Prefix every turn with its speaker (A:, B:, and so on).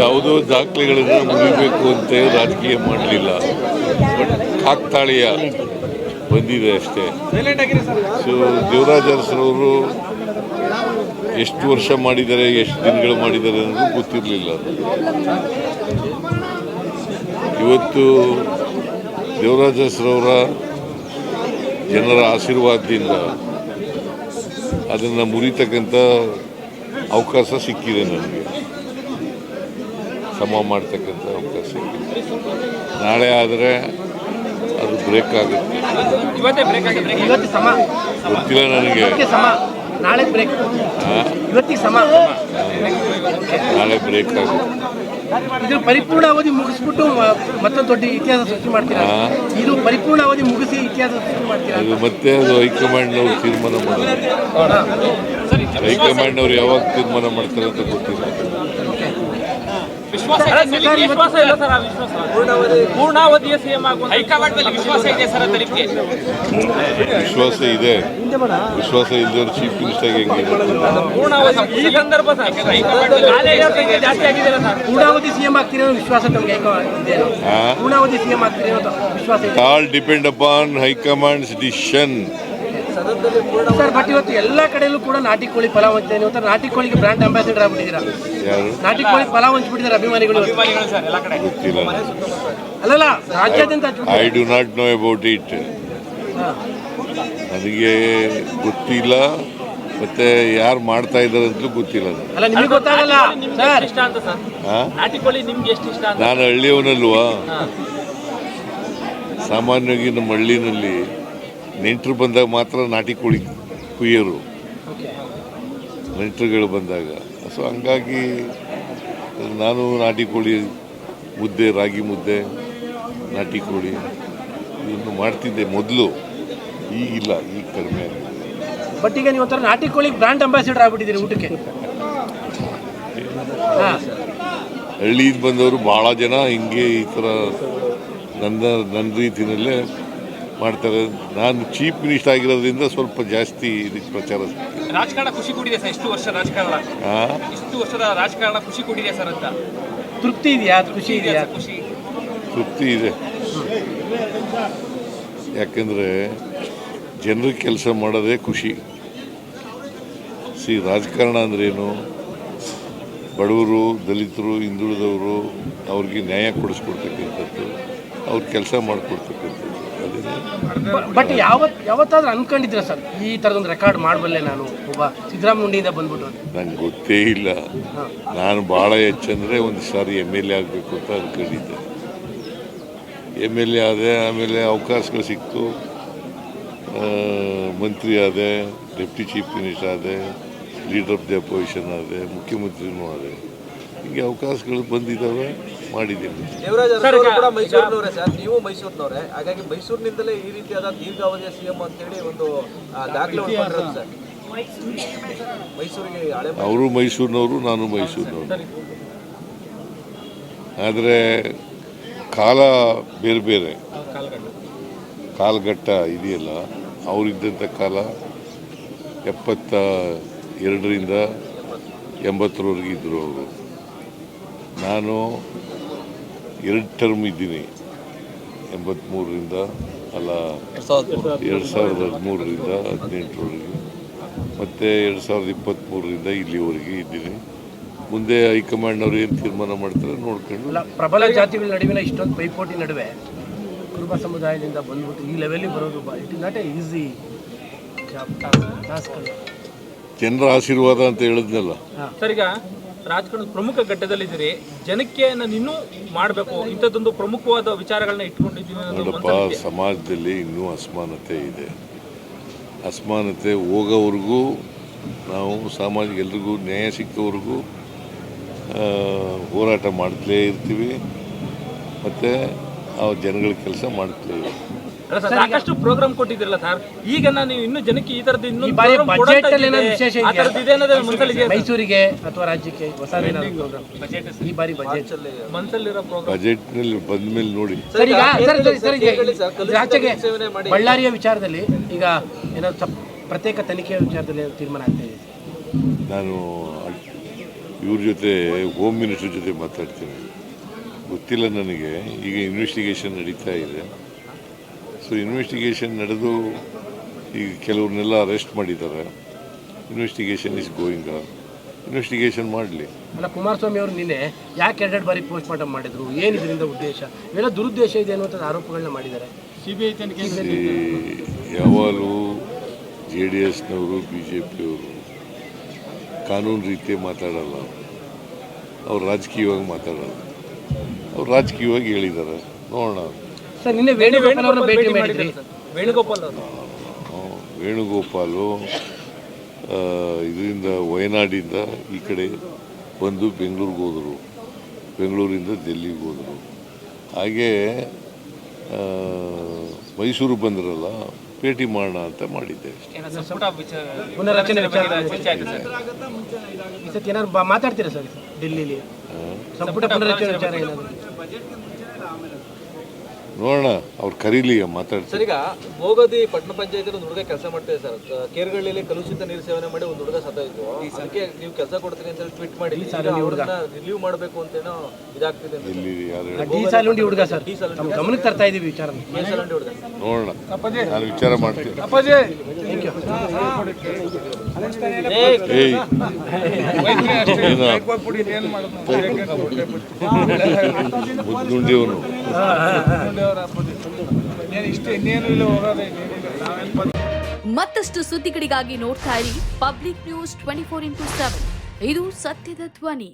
A: ಯಾವುದೋ ದಾಖಲೆಗಳನ್ನು ಮುಗಿಬೇಕು ಅಂತ ರಾಜಕೀಯ ಮಾಡಲಿಲ್ಲ. ಬಟ್ ಕಾಕ್ತಾಳೀಯ ಬಂದಿದೆ ಅಷ್ಟೇ. ಸೊ ದೇವರಾಜ ಅರಸರವರು ಎಷ್ಟು ವರ್ಷ ಮಾಡಿದ್ದಾರೆ, ಎಷ್ಟು ದಿನಗಳು ಮಾಡಿದ್ದಾರೆ ಅನ್ನೋದು ಗೊತ್ತಿರಲಿಲ್ಲ. ಇವತ್ತು ದೇವರಾಜ ಅರಸರವರ ಜನರ ಆಶೀರ್ವಾದದಿಂದ ಅದನ್ನು ಮುರಿತಕ್ಕಂಥ ಅವಕಾಶ ಸಿಕ್ಕಿದೆ. ನನಗೆ ಸಮ ಮಾಡ್ತಕ್ಕಂಥ ಅವಕಾಶ ಸಿಕ್ಕಿದೆ. ನಾಳೆ ಆದರೆ ಅದು ಬ್ರೇಕ್ ಆಗುತ್ತೆ. ಗೊತ್ತಿಲ್ಲ ನನಗೆ. ನಾಳೆ ಬ್ರೇಕ್ ಆಗುತ್ತೆ.
B: ಇದು ಪರಿಪೂರ್ಣ ಅವಧಿ ಮುಗಿಸ್ಬಿಟ್ಟು ಮತ್ತೊಂದು ದೊಡ್ಡ ಇತಿಹಾಸ ಸೃಷ್ಟಿ ಮಾಡ್ತೀರಾ? ಇದು ಪರಿಪೂರ್ಣ ಅವಧಿ ಮುಗಿಸಿ ಇತಿಹಾಸ ಸೃಷ್ಟಿ ಮಾಡ್ತೀರಾ?
A: ಅದು ಮತ್ತೆ ಅದು ಹೈಕಮಾಂಡ್ನವ್ರು ತೀರ್ಮಾನ ಮಾಡೋದು. ಹೈಕಮಾಂಡ್ನವ್ರು ಯಾವಾಗ ತೀರ್ಮಾನ ಮಾಡ್ತಾರೆ ಅಂತ ಗೊತ್ತಿಲ್ಲ. ವಿಶ್ವಾಸ ಇದೆ. ವಿಶ್ವಾಸ ಇದ್ದವರು ಚೀಫ್ ಮಿನಿಸ್ಟರ್ ಹೆಂಗಿದೆ?
B: ಪೂರ್ಣಾವಧಿ ಸಿಎಂ ಆಗ್ತಿರೋ ವಿಶ್ವಾಸ ನಮಗೆ ಪೂರ್ಣಾವಧಿ ಸಿಎಂ ಆಗ್ತಿರೋ ವಿಶ್ವಾಸ.
A: All depend upon high command's decision.
B: Sir, but ಇವತ್ತು ಎಲ್ಲ ಕಡೆಯಲ್ಲೂ ಕೂಡ ನಾಟಿ ಕೋಳಿ ಪಲಾವ್ ಹಂಚ್ತಾ ಇದೆ. ನಾಟಿ ಕೋಳಿಗೆ ಬ್ರಾಂಡ್ ಅಂಬಾಸಿಡರ್ ಆಗ್ಬಿಟ್ಟಿದ್ದೀರಾ. ನಾಟಿ ಕೋಳಿ ಪಲಾವ್ ಹಂಚ್ಬಿಟ್ಟಿದ್ದಾರೆ ಅಭಿಮಾನಿಗಳು.
A: ಗೊತ್ತಿಲ್ಲ,
B: ಅಲ್ಲಲ್ಲ ರಾಜ್ಯಾದ್ಯಂತ.
A: I do not know about it. ನನಗೆ ಗೊತ್ತಿಲ್ಲ, ಮತ್ತೆ ಯಾರು ಮಾಡ್ತಾ ಇದ್ದಾರೆ ಅಂತಲೂ ಗೊತ್ತಿಲ್ಲ.
B: ಅಲ್ಲ, ನಿಮಗೆ ಗೊತ್ತಾಗಲ್ಲ ಸರ್.
A: ನಾನು ಹಳ್ಳಿಯವನಲ್ವಾ. ಸಾಮಾನ್ಯವಾಗಿ ನಮ್ಮ ಹಳ್ಳಿನಲ್ಲಿ ನೆಂಟರು ಬಂದಾಗ ಮಾತ್ರ ನಾಟಿ ಕೋಳಿ ಕುಯ್ಯೋರು, ನೆಂಟರುಗಳು ಬಂದಾಗ. ಸೊ ಹಂಗಾಗಿ ನಾನು ನಾಟಿ ಕೋಳಿ ಮುದ್ದೆ, ರಾಗಿ ಮುದ್ದೆ, ನಾಟಿ ಕೋಳಿ ಇದನ್ನು ಮಾಡ್ತಿದ್ದೆ ಮೊದಲು. ಈಗಿಲ್ಲ, ಈಗ ಕಡಿಮೆ ಆಗಿದೆ.
B: ಬಟ್ ಈಗ ನೀವು ಒಂಥರ ನಾಟಿ ಕೋಳಿಗೆ ಬ್ರಾಂಡ್ ಅಂಬಾಸಿಡರ್ ಆಗ್ಬಿಟ್ಟಿದ್ದೀರಿ ಊಟಕ್ಕೆ.
A: ಹಳ್ಳಿಯಿಂದ ಬಂದವರು ಭಾಳ ಜನ ಹಿಂಗೆ ಈ ಥರ ನನ್ನ ರೀತಿಯಲ್ಲೇ ಮಾಡ್ತಾರೆ. ನಾನು ಚೀಫ್ ಮಿನಿಸ್ಟರ್ ಆಗಿರೋದ್ರಿಂದ ಸ್ವಲ್ಪ ಜಾಸ್ತಿ ಇದಕ್ಕೆ ಪ್ರಚಾರ.
C: ರಾಜಕಾರಣ ಖುಷಿ ಕೊಟ್ಟಿದೆ ಸರ್. ಇಷ್ಟು ವರ್ಷದ ರಾಜಕಾರಣ ಖುಷಿ ಕೊಟ್ಟಿದೆ ಸರ್ ಅಂತ
B: ತೃಪ್ತಿ ಇದೆಯಾ? ಖುಷಿ ಇದೆಯಾ?
A: ತೃಪ್ತಿ ಇದೆ. ಯಾಕೆಂದರೆ ಜನರಿಗೆ ಕೆಲಸ ಮಾಡೋದೇ ಖುಷಿ. ರಾಜಕಾರಣ ಅಂದ್ರೇನು? ಬಡವರು, ದಲಿತರು, ಹಿಂದುಳಿದವರು ಅವ್ರಿಗೆ ನ್ಯಾಯ ಕೊಡಿಸ್ಕೊಡ್ತಕ್ಕಂಥದ್ದು, ಅವ್ರ ಕೆಲಸ ಮಾಡಿಕೊಡ್ತಕ್ಕಂಥದ್ದು.
B: ಬಟ್ ಯಾವತ್ತಾದ್ರೂ ಅನ್ಕೊಂಡಿದ್ರ ಸರ್ ಈ ಥರದೊಂದು ರೆಕಾರ್ಡ್ ಮಾಡಬಲ್ಲೆ ನಾನು ಒಬ್ಬ ಸಿದ್ದರಾಮಯ್ಯನಿಂದ ಬಂದ್ಬಿಟ್ಟು?
A: ನಂಗೆ ಗೊತ್ತೇ ಇಲ್ಲ. ನಾನು ಭಾಳ ಹೆಚ್ಚಂದರೆ ಒಂದು ಸಾರಿ MLA ಆಗಬೇಕು ಅಂತ ಅಂದ್ಕೊಂಡಿದ್ದೆ. MLA ಆದೆ, ಆಮೇಲೆ ಅವಕಾಶಗಳು ಸಿಕ್ತು. ಮಂತ್ರಿ ಆದೆ, ಡೆಪ್ಟಿ ಚೀಫ್ ಮಿನಿಸ್ಟರ್ ಆದೆ, ಲೀಡರ್ ಆಫ್ ದಿ ಅಪೋಸಿಷನ್ ಆದೆ, ಮುಖ್ಯಮಂತ್ರಿನೂ ಆದೆ. ಹೀಗೆ ಅವಕಾಶಗಳು ಬಂದಿದ್ದಾವೆ, ಮಾಡಿದ್ದೀನಿ.
D: ಕೂಡ ಮೈಸೂರಿನವರೇ ಸರ್, ನೀವು ಮೈಸೂರಿನವರೇ, ಹಾಗಾಗಿ ಮೈಸೂರಿನಿಂದಲೇ ಈ ರೀತಿಯಾದ ದೀರ್ಘಾವಧಿಯ CM ಅಂತೇಳಿ ಒಂದು ದಾಖಲೆ ಸರ್. ಮೈಸೂರಿಗೆ
A: ಅವರು ಮೈಸೂರಿನವರು, ನಾನು ಮೈಸೂರಿನವರು. ಆದರೆ ಕಾಲ ಬೇರೆ ಬೇರೆ. ಕಾಲಘಟ್ಟ ಇದೆಯಲ್ಲ, ಅವರಿದ್ದಂಥ ಕಾಲ 72ರಿಂದ 80ರವರೆಗೆ ಇದ್ದರು ಅವರು. ನಾನು 2 ಟರ್ಮ್ ಇದ್ದೀನಿ. 83ರಿಂದ 2013ರಿಂದ 18ರವರೆಗೆ, ಮತ್ತು 2023ರಿಂದ ಇಲ್ಲಿವರೆಗೆ ಇದ್ದೀನಿ. ಮುಂದೆ ಹೈಕಮಾಂಡ್ನವ್ರು ಏನು ತೀರ್ಮಾನ ಮಾಡ್ತಾರೆ ನೋಡ್ಕೊಂಡು.
B: ಪ್ರಬಲ ಜಾತಿಗಳ ನಡುವಿನ ಇಷ್ಟೊಂದು ಪೈಪೋಟಿ ನಡುವೆ ಕುರುಬ ಸಮುದಾಯದಿಂದ ಬಂದ್ಬಿಟ್ಟು ಈ ಲೆವೆಲ್ಗೆ ಬರೋದು it is not A easy task.
C: ಜನರ ಆಶೀರ್ವಾದ ಅಂತ ಹೇಳಿದ್ನಲ್ಲ ಸರ್. ಈಗ ರಾಜಕಾರಣದ ಪ್ರಮುಖ ಘಟ್ಟದಲ್ಲಿದ್ದೀರಿ, ಜನಕ್ಕೆ ನಾನು ಇನ್ನೂ ಮಾಡಬೇಕು ಇಂಥದ್ದೊಂದು ಪ್ರಮುಖವಾದ ವಿಚಾರಗಳನ್ನ ಇಟ್ಕೊಂಡಿದ್ದೀನಿ.
A: ನೋಡಪ್ಪ, ಸಮಾಜದಲ್ಲಿ ಇನ್ನೂ ಅಸಮಾನತೆ ಇದೆ. ಅಸಮಾನತೆ ಹೋಗೋವರೆಗೂ ನಾವು ಸಾಮಾಜಿಕ ಎಲ್ರಿಗೂ ನ್ಯಾಯ ಸಿಕ್ಕವರೆಗೂ ಹೋರಾಟ ಮಾಡ್ತಲೇ ಇರ್ತೀವಿ, ಮತ್ತು ಆ ಜನಗಳ ಕೆಲಸ ಮಾಡ್ತಲೇ ಇರ್ತೀವಿ.
C: ಸಾಕಷ್ಟು ಪ್ರೋಗ್ರಾಮ್ ಕೊಟ್ಟಿದ್ರಲ್ಲ ಸರ್, ಈಗ ನೀವು ಇನ್ನೂ ಜನಕ್ಕೆ ಈ ಥರದ್ದು ಇನ್ನೂ
B: ಮೈಸೂರಿಗೆ ಅಥವಾ ರಾಜ್ಯಕ್ಕೆ ಹೊಸ ಈ ಬಾರಿ
A: ಬಜೆಟ್ನಲ್ಲಿ ಬಂದ ಮೇಲೆ ನೋಡಿ.
B: ರಾಜ್ಯಕ್ಕೆ ಬಳ್ಳಾರಿಯ ವಿಚಾರದಲ್ಲಿ ಈಗ ಏನಾದ್ರು ಪ್ರತ್ಯೇಕ ತನಿಖೆಯ ವಿಚಾರದಲ್ಲಿ ತೀರ್ಮಾನ ಆಗ್ತಾ ಇದೆ.
A: ನಾನು ಇವ್ರ ಜೊತೆ ಹೋಮ್ ಮಿನಿಸ್ಟರ್ ಜೊತೆ ಮಾತಾಡ್ತೀನಿ. ಗೊತ್ತಿಲ್ಲ ನನಗೆ. ಈಗ ಇನ್ವೆಸ್ಟಿಗೇಷನ್ ನಡೀತಾ ಇದೆ. ಸೊ ಇನ್ವೆಸ್ಟಿಗೇಷನ್ ನಡೆದು ಈಗ ಕೆಲವ್ರನ್ನೆಲ್ಲ ಅರೆಸ್ಟ್ ಮಾಡಿದ್ದಾರೆ. Investigation is going on. Investigation ಮಾಡಲಿ.
B: ಅಲ್ಲ, ಕುಮಾರಸ್ವಾಮಿ ಅವರು ನಿನ್ನೆ ಯಾಕೆ 2 ಬಾರಿ ಪೋಸ್ಟ್ ಮಾರ್ಟಮ್ ಮಾಡಿದ್ರು, ಏನು ಇದರಿಂದ ಉದ್ದೇಶ, ಇವೆಲ್ಲ ದುರುದ್ದೇಶ ಇದೆ ಅನ್ನುವಂಥದ್ದು ಆರೋಪಗಳನ್ನ ಮಾಡಿದ್ದಾರೆ. ಸಿಬಿಐ ತನಿಖೆ
A: ಯಾವಾಗಲೂ JDSನವರು BJPಯವರು ಕಾನೂನು ರೀತಿ ಮಾತಾಡಲ್ಲ, ಅವ್ರು ರಾಜಕೀಯವಾಗಿ ಮಾತಾಡಲ್ಲ. ಅವ್ರು ರಾಜಕೀಯವಾಗಿ ಹೇಳಿದ್ದಾರೆ, ನೋಡೋಣ.
B: ಸರ್, ನಿನ್ನೆ ವೇಣುಗೋಪಾಲ್ ಅವರನ್ನ ಭೇಟಿ ಮಾಡಿದ್ರಿ.
A: ವೇಣುಗೋಪಾಲು ಇದರಿಂದ ವಯನಾಡಿಂದ ಈ ಕಡೆ ಬಂದು ಬೆಂಗಳೂರಿಗೆ ಹೋದರು, ಬೆಂಗಳೂರಿಂದ ಡೆಲ್ಲಿಗೆ ಹೋದರು. ಹಾಗೇ ಮೈಸೂರು ಬಂದ್ರಲ್ಲ, ಭೇಟಿ ಮಾಡೋಣ ಅಂತ ಮಾಡಿದ್ದೆ.
B: ಪುನರಚನೆ ಈ ಸತಿ ಏನಾದ್ರು ಮಾತಾಡ್ತೀರಾ ಸರ್ ಡೆಲ್ಲಿಲಿ? ಸಂಪುಟ ಪುನರಚನೆ ವಿಚಾರ ಏನಾದ್ರು
A: ನೋಡೋಣ, ಅವ್ರು ಕರೀಲಿ ಮಾತಾಡ್ತಾರೆ.
D: ಸರ್, ಈಗ ಭೋಗದಿ ಪಟ್ಟಣ ಪಂಚಾಯತ್ ಒಂದು ಹುಡುಗ ಕೆಲಸ ಮಾಡ್ತಿದೆ ಸರ್. ಕೇರ್ಗಳ್ಳಿಯಲ್ಲಿ ಕಲುಷಿತ ನೀರು ಸೇವನೆ ಮಾಡಿ ಒಂದು ಹುಡುಗ ಸತ್ತೋಯ್ತು. ಅದಕ್ಕೆ ನೀವು ಕೆಲಸ ಕೊಡ್ತೀನಿ ಅಂತ ಟ್ವೀಟ್ ಮಾಡಿ ರಿಲೀವ್ ಮಾಡಬೇಕು ಅಂತೇನೋ ಇದಾಗ್ತಿದೆ.
B: ಡಿ ಸಾಲುಂಡಿ ಹುಡುಗ ಸರ್, ನಮ್ಮ ಗಮನಕ್ಕೆ ತರ್ತಾ ಇದೀವಿ ವಿಚಾರ.
A: ನೋಡೋಣ, ನಾನು ವಿಚಾರ ಮಾಡ್ತೀನಿ. ಮುದ್ದುಂಡಿಯವನು
E: ಮತ್ತಷ್ಟು ಸುದ್ದಿಗಳಿಗಾಗಿ ನೋಡ್ತಾ ಇರಿ ಪಬ್ಲಿಕ್ ನ್ಯೂಸ್ 24x7. ಇದು ಸತ್ಯದ ಧ್ವನಿ.